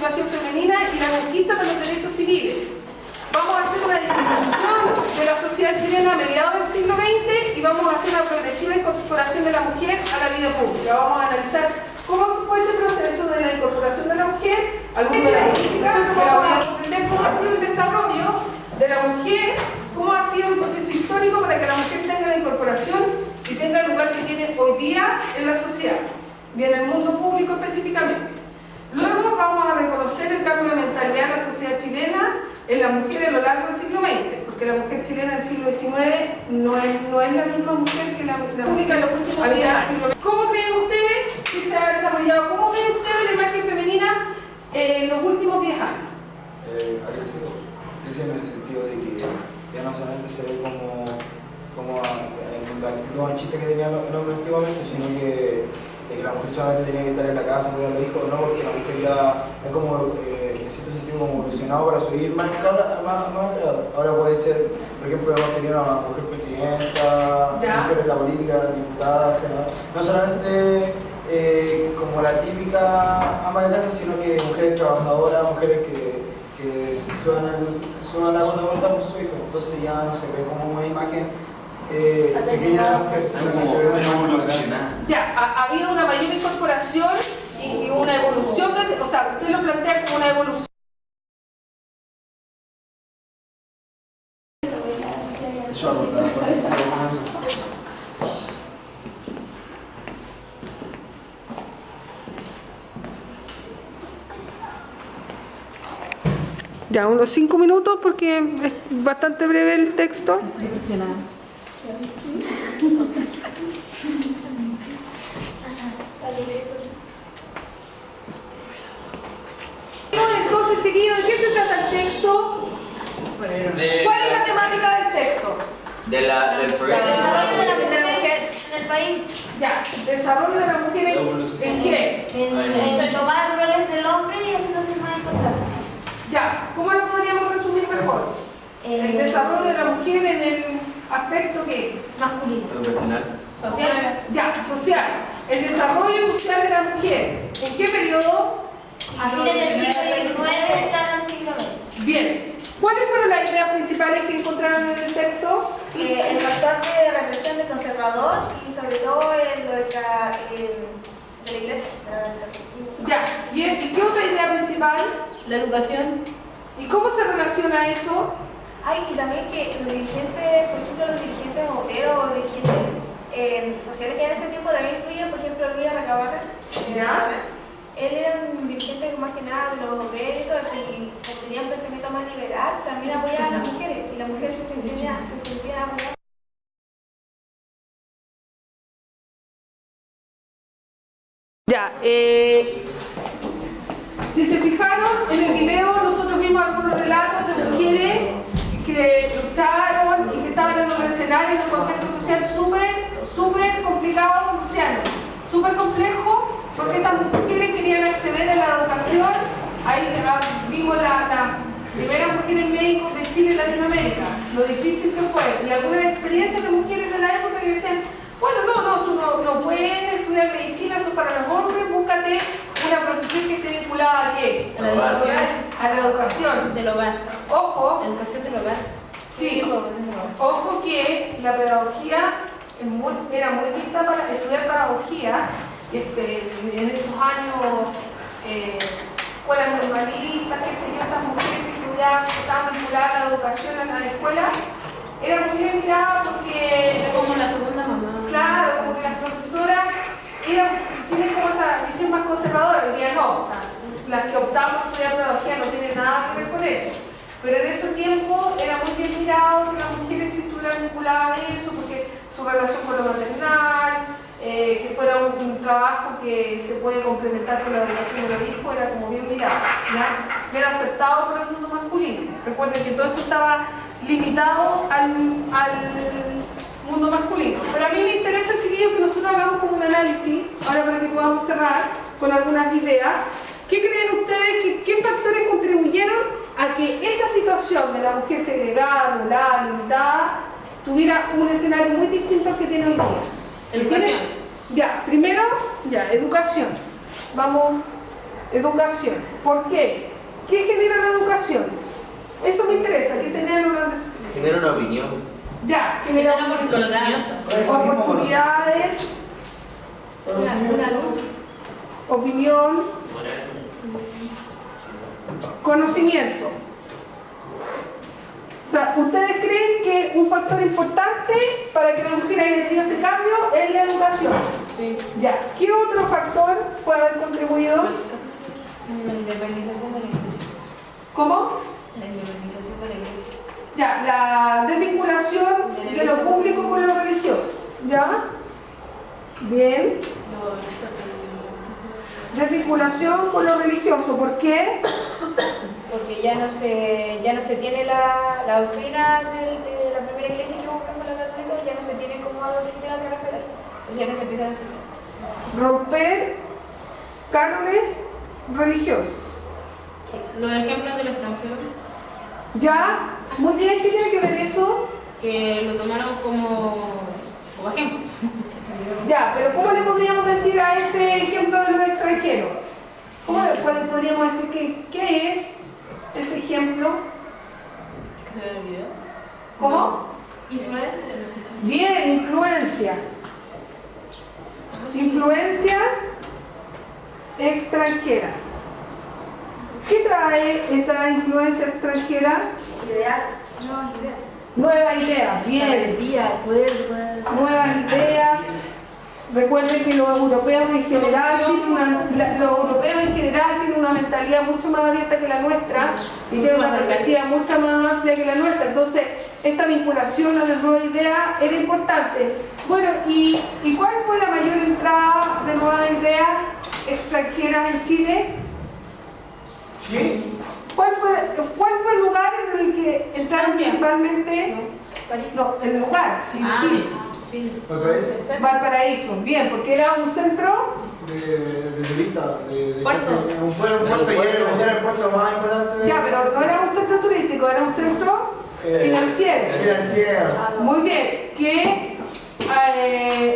emancipación femenina y la conquista de los derechos civiles. Vamos a hacer una discusión de la sociedad chilena a mediados del siglo XX y vamos a hacer una progresiva incorporación de la mujer a la vida pública. Vamos a analizar cómo fue ese proceso de la incorporación de la mujer, algunas de las implicaciones que la voy a comprender, cómo ha sido el desarrollo de la mujer, cómo ha sido el proceso histórico para que la mujer tenga la incorporación y tenga el lugar que tiene hoy día en la sociedad y en el mundo público específicamente. Luego vamos a reconocer el cambio de mentalidad de la sociedad chilena en la mujer a lo largo del siglo XX, porque la mujer chilena del siglo XIX no es la misma mujer que la pública en los últimos 10 años. ¿Cómo creen ustedes que se ha desarrollado? ¿Cómo creen ustedes la imagen femenina en los últimos 10 años? Ha crecido en el sentido de que ya no solamente se ve como la actitud machista que tenía el hombre antiguamente, sino que la mujer solamente tenía que estar en la casa, cuidar a los hijos, no, porque la mujer ya es como, en cierto sentido, como evolucionado para subir más grado. Ahora puede ser, por ejemplo, hemos tenido una mujer presidenta, mujeres en la política, diputadas, no solamente como la típica ama de casa, sino que mujeres trabajadoras, mujeres que suban la gota de vuelta por su hijo. Entonces ya no se ve como una imagen pequeña de la mujer, sino que se ve una imagen. Ya, ha habido una mayor incorporación y una evolución, o sea, usted lo plantea como una evolución. Ya, unos 5 minutos porque es bastante breve el texto. Entonces, chiquillos, ¿de qué se trata el texto? ¿Cuál es la temática del texto? Del progreso de la mujer en el país. Ya, desarrollo de la mujer ¿en qué? En tomar roles del hombre y haciéndose más importante. Ya, ¿cómo lo podríamos resumir mejor? El desarrollo de la mujer en el aspecto que Masculino. educacional. Social. ya, social. El desarrollo social de la mujer. ¿En qué periodo? A fines del siglo XIX entrando al siglo XX. Bien. ¿Cuáles fueron las ideas principales que encontraron en el texto? El bastante de represión de conservador y sobre todo lo de la iglesia. Ya, bien. ¿Y qué otra idea principal? La educación. ¿Y cómo se relaciona eso? Y también que los dirigentes, por ejemplo, los dirigentes obreros o dirigentes sociales que en ese tiempo también influyen, por ejemplo, Luis Arracabarra. ¿Ya? Él era un dirigente más que nada de los obreros y todo eso, y como tenía un pensamiento más liberal, también apoyaba a las mujeres, y las mujeres se sentían apoyadas. Ya, si se fijaron en el video, nosotros vimos algunos relatos de mujeres que lucharon y que estaban en un escenario, en un contexto social súper complicado, Luciano, súper complejo, porque estas mujeres querían acceder a la educación. Ahí vimos las primeras mujeres médicos de Chile y Latinoamérica, lo difícil que fue, y algunas experiencias de mujeres de la época que decían, bueno, tú no puedes estudiar medicina, eso es para los hombres, búscate una profesión que esté vinculada ¿a qué? A la educación. Del hogar. Ojo. Educación del hogar. Sí, ojo que la pedagogía era muy vista para estudiar pedagogía en esos años, escuelas normalistas, qué sé yo, esas mujeres que estudiaban, que estaban vinculadas a la educación en la escuela, eran muy bien miradas porque... Como la segunda mamá. Claro, como que las profesoras tienen como esa visión más conservadora, hoy día no, o sea, las que optamos por estudiar pedagogía no tienen nada que ver con eso. Pero en ese tiempo era muy bien mirado que las mujeres se estuvieran vinculadas a eso, porque su relación con lo maternal, que fuera un trabajo que se puede complementar con la educación de los hijos, era como bien mirado, ¿ya? Era aceptado por el mundo masculino. Recuerden que todo esto estaba limitado al mundo masculino. Pero a mí me interesa, chiquillos, que nosotros hagamos como un análisis, ahora para que podamos cerrar con algunas ideas. ¿Qué creen ustedes? ¿Qué factores contribuyeron a que esa situación de la mujer segregada, anulada, limitada, tuviera un escenario muy distinto al que tiene hoy día? Educación. Ya, primero, educación. Vamos Educación. ¿Por qué? ¿Qué genera la educación? Eso me interesa, ¿qué tener una... Genera una opinión. Ya, genera oportunidades, opinión, conocimiento. O sea, ¿ustedes creen que un factor importante para que la mujer haya tenido este cambio es la educación? Sí. Ya. ¿Qué otro factor puede haber contribuido? La independización de la iglesia. ¿Cómo? La independización de la iglesia. Ya, la desvinculación de lo público con lo religioso. ¿Ya? Bien. Desvinculación con lo religioso. ¿Por qué? Porque ya no se tiene la doctrina de la primera iglesia que buscamos la católica, ya no se tiene como algo que se tenga que respetar. Entonces ya no se empieza a hacer. Romper cánones religiosos. Los ejemplos del extranjero, ¿Ya? Muy bien, ¿qué tiene que ver eso? que lo tomaron como ejemplo. Ya, pero ¿cómo le podríamos decir a ese ejemplo de los extranjeros? ¿Cuál podríamos decir qué es ese ejemplo? ¿Cómo? Influencia. Bien, influencia. Influencia extranjera. ¿Qué trae esta influencia extranjera? Ideales. Nuevas ideas. Nuevas ideas, bien. Poder. Nuevas ideas. Recuerden que los europeos en general tienen una mentalidad mucho más abierta que la nuestra y tienen una perspectiva mucho más amplia que la nuestra. Entonces, esta vinculación a las nuevas ideas era importante. Bueno, ¿y cuál fue la mayor entrada de nuevas ideas extranjeras en Chile? ¿Qué? ¿Cuál fue el lugar en el que entraron Francia. principalmente? París. No, el lugar, Chile. ¿Valparaíso? Valparaíso, bien, porque era un centro. De turista, de Puerto. un puerto y era el puerto más importante de... Ya, pero no era un centro turístico, era un centro financiero. Financiero. Muy bien, que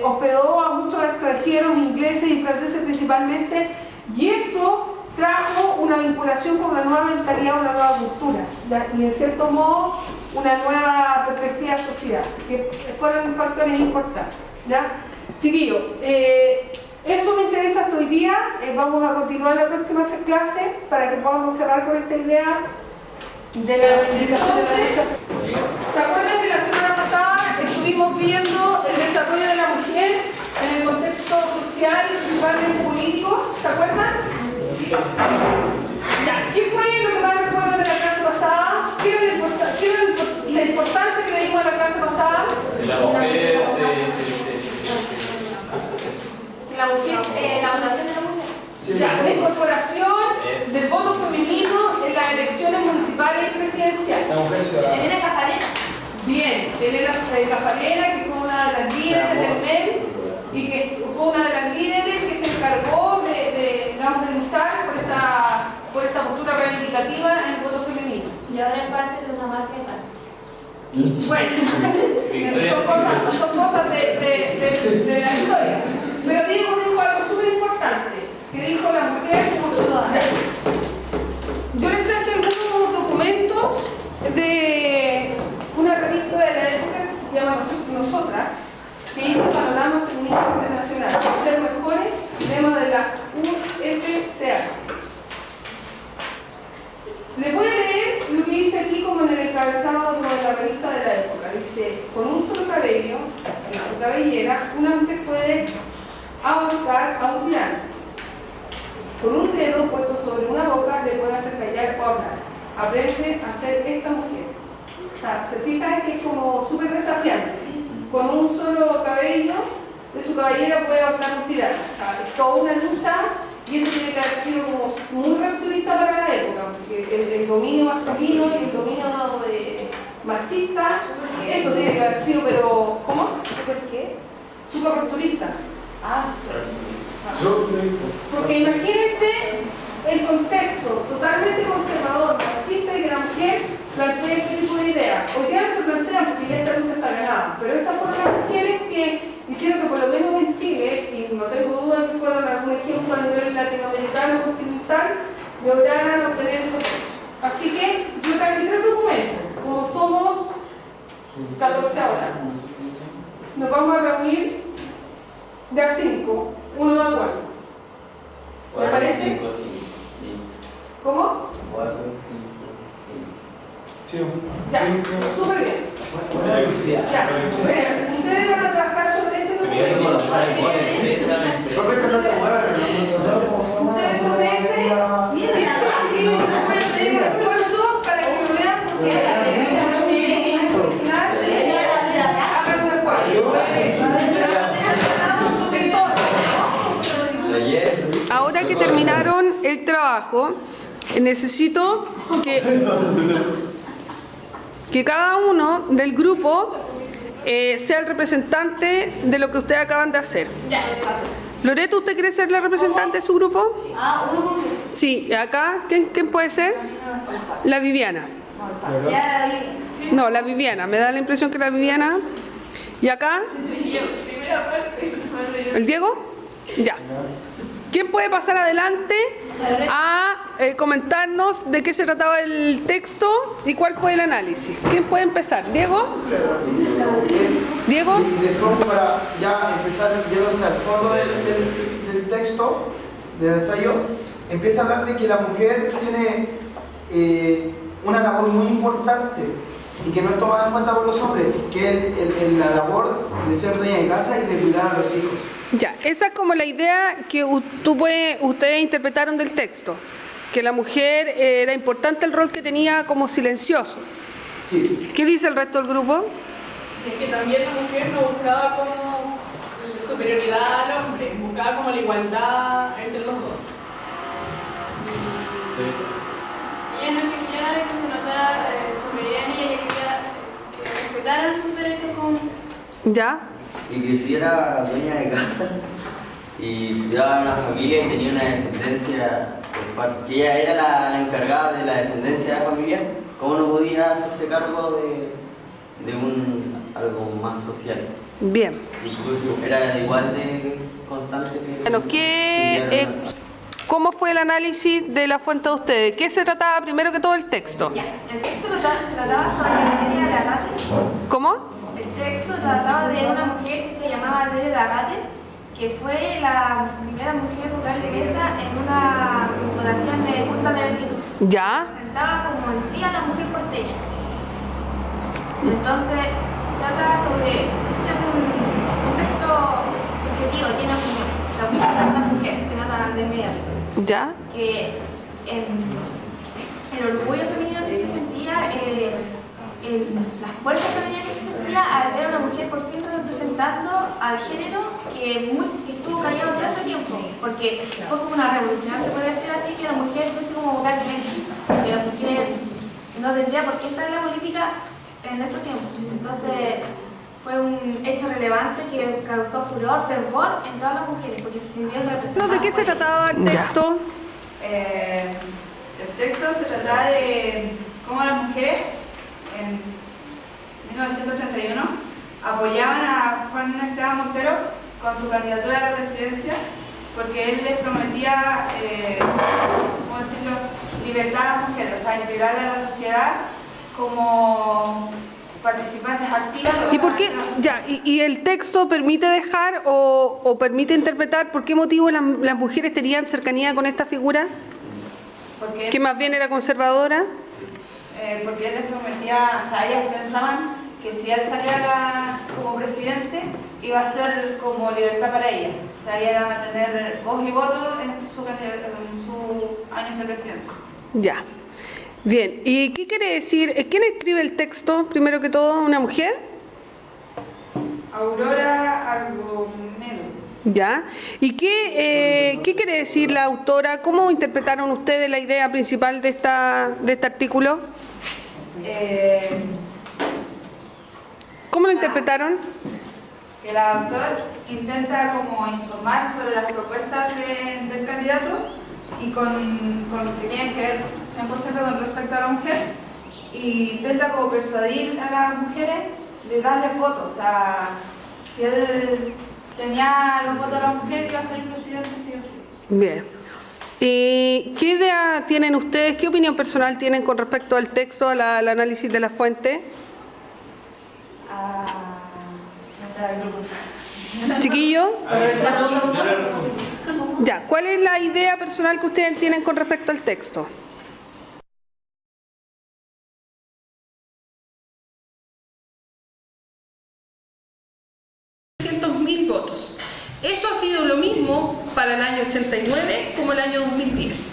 hospedó a muchos extranjeros, ingleses y franceses principalmente, y eso trajo una vinculación con una nueva mentalidad, una nueva cultura, ¿ya? Y en cierto modo una nueva perspectiva de sociedad, que fueron factores importantes. ¿Ya? Chiquillos, eso me interesa hasta hoy día. Vamos a continuar la próxima clase para que podamos cerrar con esta idea de la reivindicación de la derecha. ¿Se acuerdan que la semana pasada estuvimos viendo el desarrollo de la mujer en el contexto social y principalmente político? ¿Se acuerdan? Ya, ¿qué fue lo que más recuerdo de la clase pasada? ¿Qué era la importancia que le dimos a la clase pasada? La mujer La votación de la mujer. Ya, la incorporación del voto femenino en las elecciones municipales y presidenciales. La mujer ciudadana. Elena Cafarena. Bien, Elena Cafarena, que fue una de las líderes del MENS y que fue una de las líderes que se encargó digamos, de luchar por esta postura reivindicativa en el voto femenino. Y ahora es parte de una marca de pan. Bueno, son cosas de la historia. Pero Diego dijo algo súper importante, que dijo la mujer como ciudadana. Yo les traje algunos documentos de una revista de la época que se llama Nosotras, que dice Panorama Feminista Internacional, ser mejores, lema de la UFCH. Les voy a leer lo que dice aquí como en el encabezado de la revista de la época. Dice, con un solo cabello, en su cabellera, una mujer puede ahorcar a un tirano. Con un dedo puesto sobre una boca le puede hacer callar o hablar. Aprende a ser esta mujer. O sea, se fijan que es como súper desafiante. Con un solo cabello de su cabellera puede ahorcar a un tirano. O sea, es toda una lucha. Y esto tiene que haber sido como muy rupturista para la época, porque el dominio masculino y el dominio machista, esto tiene que haber sido, pero ¿cómo? ¿Por qué? Súper rupturista. Yo, Porque imagínense el contexto totalmente conservador, machista y que la mujer plantea este tipo de ideas. Hoy día no se plantean porque ya esta lucha está ganada, pero estas fueron las mujeres que hicieron que por lo menos en Chile, y no tengo duda que fueron algún ejemplo a nivel latinoamericano, porque tal lograran obtener estos derechos. Así que yo traje 3 documentos, como somos 14 ahora. Nos vamos a reunir de a 5, uno de acuerdo. ¿Me parece? 5, 5. ¿Cómo? 4, 5, 5. Sí. Ya, súper bien. Ya, ustedes van a trabajar sobre este Primero con documento. los padres, empresa, Roberto, no se muevan, Ustedes sobre ese, estos chiquillos no pueden hacer un esfuerzo para que lo vean porque la original hagan un esfuerzo. Ahora que terminaron el trabajo, necesito que cada uno del grupo sea el representante de lo que ustedes acaban de hacer. Loreto, ¿usted quiere ser la representante de su grupo? Sí, acá, ¿quién puede ser? La Viviana. No, la Viviana, me da la impresión que la Viviana. ¿Y acá? ¿El Diego? Ya. ¿Quién puede pasar adelante a comentarnos de qué se trataba el texto y cuál fue el análisis? ¿Quién puede empezar? ¿Diego? ¿Diego? Y después, para ya empezar yéndose al fondo del texto, del ensayo, empieza a hablar de que la mujer tiene una labor muy importante y que no es tomada en cuenta por los hombres, que es la labor de ser dueña de casa y de cuidar a los hijos. Ya, esa es como la idea que ustedes interpretaron del texto, que la mujer era importante el rol que tenía como silencioso. Sí. ¿Qué dice el resto del grupo? Es que también la mujer no buscaba como superioridad al hombre, buscaba como la igualdad entre los dos. Y ella no quería que se notara superioridad en ella, ella quería que respetaran sus derechos como... ¿Ya? Y que si era dueña de casa y cuidaba a una familia y tenía una descendencia, que ella era la encargada de la descendencia familiar, ¿cómo no podía hacerse cargo de algo más social? Bien. Incluso era igual de constante que... Bueno, ¿cómo fue el análisis de la fuente de ustedes? ¿Qué se trataba primero que todo el texto? Ya, el texto trataba sobre Adele de Arrate. ¿Cómo? El texto trataba de una mujer que se llamaba Adele de Arrate, que fue la primera mujer rural de mesa en una población de junta de vecinos. ¿Ya? Presentaba como decía la mujer porteña. Entonces, trata sobre un texto subjetivo, tiene opinión. La opinión de una mujer se nota de inmediato. ¿Ya? Que el orgullo femenino que se sentía, la fuerza femenina que se sentía al ver a una mujer por fin representando al género que estuvo callado tanto tiempo, porque fue como una revolución, se puede decir así, que la mujer fuese como vocal de eso, que la mujer no tendría por qué estar en la política en esos tiempos. Entonces fue un hecho relevante que causó furor, fervor en todas las mujeres, porque se sintieron representadas. ¿De qué se trataba el texto? El texto se trataba de cómo las mujeres en 1931 apoyaban a Juan Esteban Montero con su candidatura a la presidencia porque él les prometía, ¿cómo decirlo?, libertad a las mujeres, o sea, integrarlas a la sociedad como participantes activas. ¿Y por qué? Ya, y el texto permite dejar o permite interpretar por qué motivo las mujeres tenían cercanía con esta figura, porque que más bien era conservadora. Porque él les prometía, o sea, ellas pensaban que si él saliera como presidente iba a ser como libertad para ellas, o sea, ellas iban a tener voz y voto en sus años de presidencia. Ya. Bien, ¿y qué quiere decir? ¿Quién escribe el texto, primero que todo? ¿Una mujer? Aurora Argomedo. Ya. ¿Y qué quiere decir la autora? ¿Cómo interpretaron ustedes la idea principal de este artículo? ¿Cómo lo interpretaron? Que el autor intenta como informar sobre las propuestas del candidato y con que tienen que ver 100% con respecto a la mujer, y intenta como persuadir a las mujeres de darles votos. O sea, si él tenía los votos de la mujer, iba a ser presidente sí o sí. Bien. ¿Qué idea tienen ustedes, qué opinión personal tienen con respecto al texto, al análisis de la fuente? Chiquillo, ya, ¿cuál es la idea personal que ustedes tienen con respecto al texto? Votos. Eso ha sido lo mismo para el año 89 como el año 2010.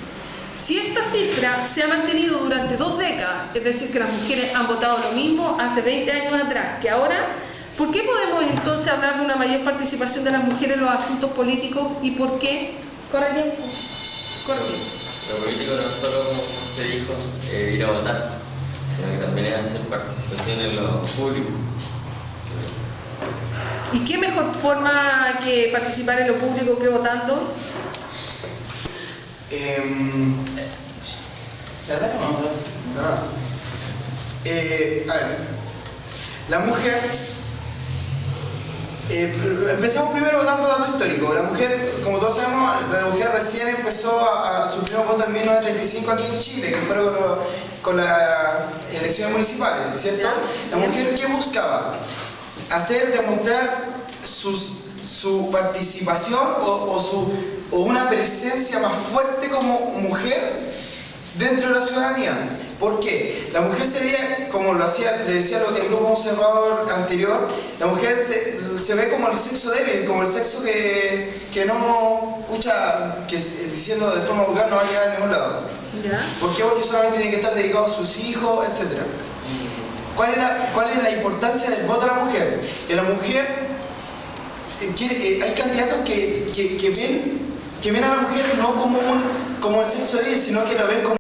Si esta cifra se ha mantenido durante 2 décadas, es decir, que las mujeres han votado lo mismo hace 20 años atrás que ahora, ¿por qué podemos entonces hablar de una mayor participación de las mujeres en los asuntos políticos y por qué? Corre tiempo. Corre tiempo. Lo político no solo, como usted dijo, ir a votar, sino que también es hacer participación en lo público. ¿Y qué mejor forma que participar en lo público que votando? A ver, la mujer, empezamos primero dando datos históricos. La mujer, como todos sabemos, la mujer recién empezó a su primer voto en 1935 aquí en Chile, que fue con las elecciones municipales, ¿cierto? La mujer, ¿qué buscaba? Demostrar su participación o una presencia más fuerte como mujer dentro de la ciudadanía. ¿Por qué? La mujer se ve, como le decía el grupo conservador anterior, la mujer se ve como el sexo débil, como el sexo que no, diciendo de forma vulgar, no va a llegar a ningún lado. ¿Ya? ¿Por qué? Porque solamente tiene que estar dedicado a sus hijos, etc. ¿Cuál es la importancia del voto a la mujer? Que la mujer, hay candidatos que ven a la mujer no como el sexo débil, sino que la ven como